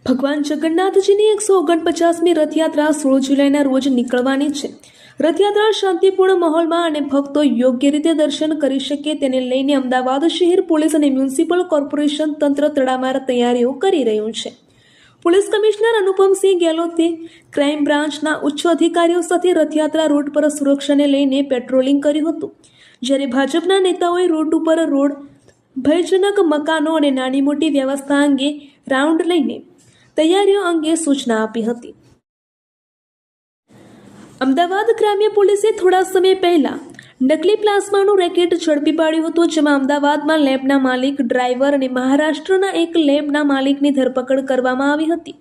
ભગવાન જગન્નાથજીની 149મી રથયાત્રા 16 જુલાઈના રોજ નીકળવાની છે. રથયાત્રા શાંતિપૂર્ણ માહોલમાં અને ભક્તો યોગ્ય રીતે દર્શન કરી શકે તેને લઈને અમદાવાદ શહેર પોલીસ અને મ્યુનિસિપલ કોર્પોરેશન તંત્ર તડામાર તૈયારીઓ કરી રહ્યું છે. પોલીસ કમિશનર અનુપમસિંહ ગેહલોતે ક્રાઇમ બ્રાન્ચના ઉચ્ચ અધિકારીઓ સાથે રથયાત્રા રૂટ પર સુરક્ષાને લઈને પેટ્રોલિંગ કર્યું હતું. જ્યારે ભાજપના નેતાઓએ રૂટ ઉપર ભયજનક મકાનો અને નાની મોટી વ્યવસ્થા અંગે રાઉન્ડ લઈને તૈયારીઓ અંગે સૂચના આપી હતી. અમદાવાદ ગ્રામ્ય પોલીસે થોડા સમય પહેલા નકલી પ્લાઝમાનું રેકેટ ઝડપી પાડ્યું હતું, જેમાં અમદાવાદમાં લેબના માલિક, ડ્રાઈવર અને મહારાષ્ટ્રના એક લેબના માલિકની ધરપકડ કરવામાં આવી હતી.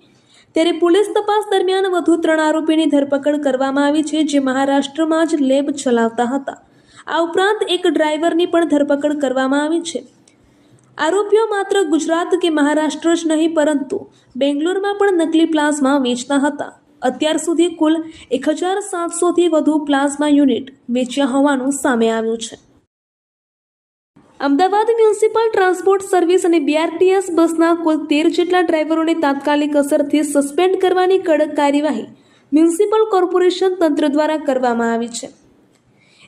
ત્યારે પોલીસ તપાસ દરમિયાન વધુ 3 આરોપીની ધરપકડ કરવામાં આવી છે, જે મહારાષ્ટ્રમાં જ લેબ ચલાવતા હતા. આ ઉપરાંત એક ડ્રાઈવરની પણ ધરપકડ કરવામાં આવી છે. આરોપીઓ માત્ર ગુજરાત કે મહારાષ્ટ્ર જ નહીં પરંતુ બેંગ્લોરમાં પણ નકલી પ્લાઝમા વેચતા હતા. અત્યાર સુધી કુલ 1700થી વધુ પ્લાઝમા યુનિટ વેચ્યા હોવાનું સામે આવ્યું છે. અમદાવાદ મ્યુનિસિપલ ટ્રાન્સપોર્ટ સર્વિસ અને BRTS બસના કુલ 13 જેટલા ડ્રાઈવરોને તાત્કાલિક અસરથી સસ્પેન્ડ કરવાની કડક કાર્યવાહી મ્યુનિસિપલ કોર્પોરેશન તંત્ર દ્વારા કરવામાં આવી છે.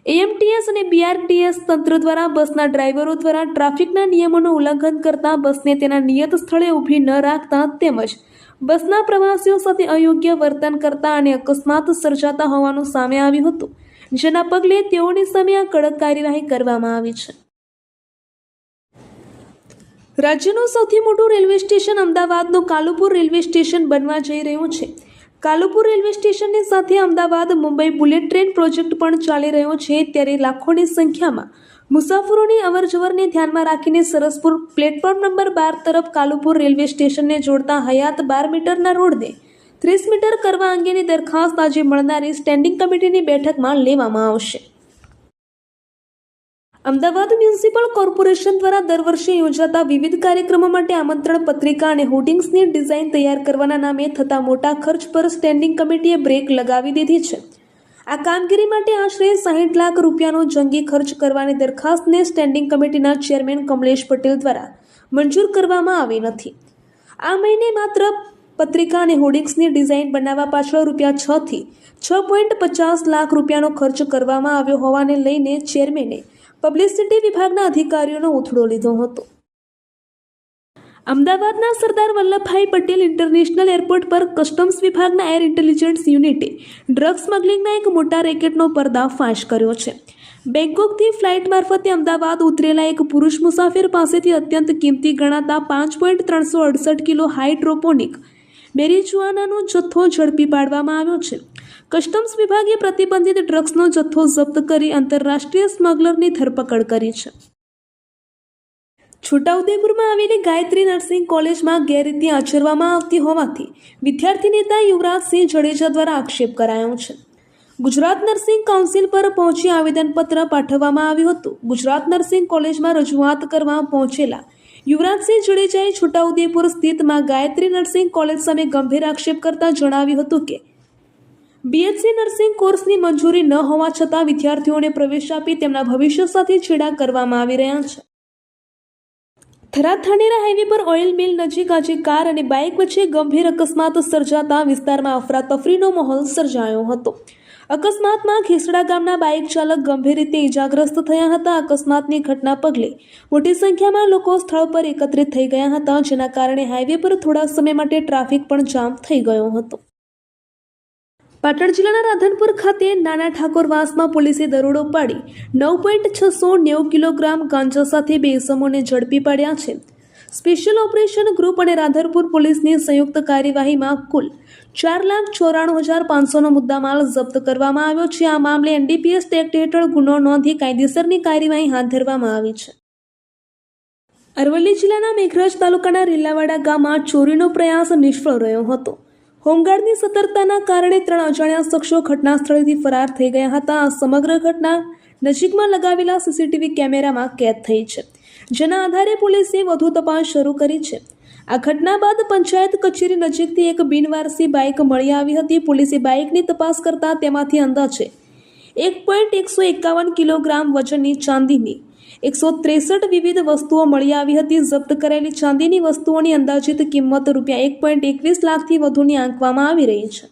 AMTS અને BRTS તંત્ર દ્વારા બસના ડ્રાઈવરો દ્વારા ટ્રાફિકના નિયમોનું ઉલ્લંઘન કરતા બસને તેના નિયત સ્થળે ઊભી ન રાખતા તેમજ બસના પ્રવાસીઓ સાથે અયોગ્ય વર્તન કરતા અને અકસ્માત સર્જાતા હોવાનું સામે આવ્યું હતું, જેના પગલે તેઓની સામે આ કડક કાર્યવાહી કરવામાં આવી છે. રાજ્યનું સૌથી મોટું રેલવે સ્ટેશન અમદાવાદનું કાલુપુર રેલવે સ્ટેશન બનવા જઈ રહ્યું છે. કાલુપુર રેલવે સ્ટેશનની સાથે Ahmedabad Mumbai bullet train project પણ ચાલી રહ્યો છે. ત્યારે લાખોની સંખ્યામાં મુસાફરોની અવરજવરને ધ્યાનમાં રાખીને સરસપુર પ્લેટફોર્મ નંબર 12 તરફ કાલુપુર રેલવે સ્ટેશનને જોડતા હયાત 12 મીટરના રોડને 30 મીટર કરવા અંગેની દરખાસ્ત આજે મળનારી સ્ટેન્ડિંગ કમિટીની બેઠકમાં લેવામાં આવશે. અમદાવાદ મ્યુનિસિપલ કોર્પોરેશન દ્વારા દર વર્ષે યોજાતા વિવિધ કાર્યક્રમો માટે આમંત્રણ પત્રિકા અને હોર્ડિંગ્સની ડિઝાઇન તૈયાર કરવાના નામે થતા મોટા ખર્ચ પર સ્ટેન્ડિંગ કમિટીએ બ્રેક લગાવી દીધી છે. આ કામગીરી માટે આશરે 60 લાખ રૂપિયાનો જંગી ખર્ચ કરવાની દરખાસ્તને સ્ટેન્ડિંગ કમિટીના ચેરમેન કમલેશ પટેલ દ્વારા મંજૂર કરવામાં આવી નથી. આ મહિને માત્ર પત્રિકા અને હોર્ડિંગ્સની ડિઝાઇન બનાવવા પાછળ રૂપિયા 6 થી 6.50 લાખ રૂપિયાનો ખર્ચ કરવામાં આવ્યો હોવાને લઈને ચેરમેને પબ્લિસિટી વિભાગના અધિકારીઓનો ઉથડો લીધો હતો. અમદાવાદના સરદાર વલ્લભભાઈ પટેલ ઇન્ટરનેશનલ એરપોર્ટ પર કસ્ટમ્સ વિભાગના એર ઇન્ટેલિજન્સ યુનિટે ડ્રગ સ્મગલિંગના એક મોટા રેકેટનો પર્દાફાશ કર્યો છે. બેંકોકથી ફ્લાઇટ મારફતે અમદાવાદ ઉતરેલા એક પુરુષ મુસાફિર પાસેથી અત્યંત કિંમતી ગણાતા 5.368 કિલો હાઇડ્રોપોનિક મેરિજુઆનાનો જથ્થો ઝડપી પાડવામાં આવ્યો છે. કસ્ટમ્સ વિભાગે પ્રતિબંધિત ડ્રગ્સનો જથ્થો જપ્ત કરી આંતરરાષ્ટ્રીય સ્મગલરની ધરપકડ કરી છે. છોટાઉદેપુરમાં આવેલી ગાયત્રી નર્સિંગ કોલેજમાં ગેરરીતિ આચરવામાં આવતી હોવાથી વિદ્યાર્થી નેતા યુવરાજસિંહ જડેજા દ્વારા આક્ષેપ કરાયો છે. ગુજરાત નર્સિંગ કાઉન્સિલ પર પહોંચી આવેદનપત્ર પાઠવવામાં આવ્યું હતું. ગુજરાત નર્સિંગ કોલેજમાં રજૂઆત કરવા પહોંચેલા યુવરાજસિંહ જડેજાએ છોટાઉદેપુર સ્થિત ગાયત્રી નર્સિંગ કોલેજ સામે ગંભીર આક્ષેપ કરતા જણાવ્યું હતું કે BSc નર્સિંગ કોર્સની મંજૂરી ન હોવા છતાં વિદ્યાર્થીઓને પ્રવેશ આપી તેમના ભવિષ્ય સાથે છેડા કરવામાં આવી રહ્યા છે. થરાદ-ધાનેરા હાઈવે પર ઓઇલ મિલ નજીક આજે કાર અને બાઇક વચ્ચે ગંભીર અકસ્માત સર્જાતા વિસ્તારમાં અફરાતફરીનો માહોલ સર્જાયો હતો. અકસ્માતમાં ખીસડા ગામના બાઇક ચાલક ગંભીર રીતે ઇજાગ્રસ્ત થયા હતા. અકસ્માતની ઘટના પગલે મોટી સંખ્યામાં લોકો સ્થળ પર એકત્રિત થઈ ગયા હતા, જેના કારણે હાઈવે પર થોડા સમય માટે ટ્રાફિક પણ જામ થઈ ગયો હતો. પાટણ જિલ્લાના રાધનપુર ખાતે નાના ઠાકોરવાસમાં પોલીસે દરોડો પાડી 9.690 કિલોગ્રામ ગાંજા સાથે 2 ઇસમોને ઝડપી પાડ્યા છે. સ્પેશિયલ ઓપરેશન ગ્રુપ અને રાધનપુર પોલીસની સંયુક્ત કાર્યવાહીમાં કુલ 4,94,500નો મુદ્દામાલ જપ્ત કરવામાં આવ્યો છે. આ મામલે NDPS એક્ટ હેઠળ ગુનો નોંધી કાયદેસરની કાર્યવાહી હાથ ધરવામાં આવી છે. અરવલ્લી જિલ્લાના મેઘરજ તાલુકાના રેલાવાડા ગામમાં ચોરીનો પ્રયાસ નિષ્ફળ રહ્યો હતો. હોમગાર્ડની સતર્કતાના કારણે 3 અજાણ્યા શખ્સો ઘટના સ્થળેથી ફરાર થઈ ગયા હતા. આ સમગ્ર ઘટના નજીકમાં લગાવેલા CCTV કેમેરામાં કેદ થઈ છે, જેના આધારે પોલીસે વધુ તપાસ શરૂ કરી છે. આ ઘટના બાદ પંચાયત કચેરી નજીકથી એક બિનવારસી બાઇક મળી આવી હતી. પોલીસે બાઇકની તપાસ કરતા તેમાંથી અંદાજે 1.151 કિલોગ્રામ વજનની ચાંદીની 163 વિવિધ વસ્તુઓ મળી આવી હતી. જપ્ત કરેલી ચાંદીની વસ્તુઓની અંદાજિત કિંમત રૂપિયા 1.21 લાખથી વધુની આંકવામાં આવી રહી છે.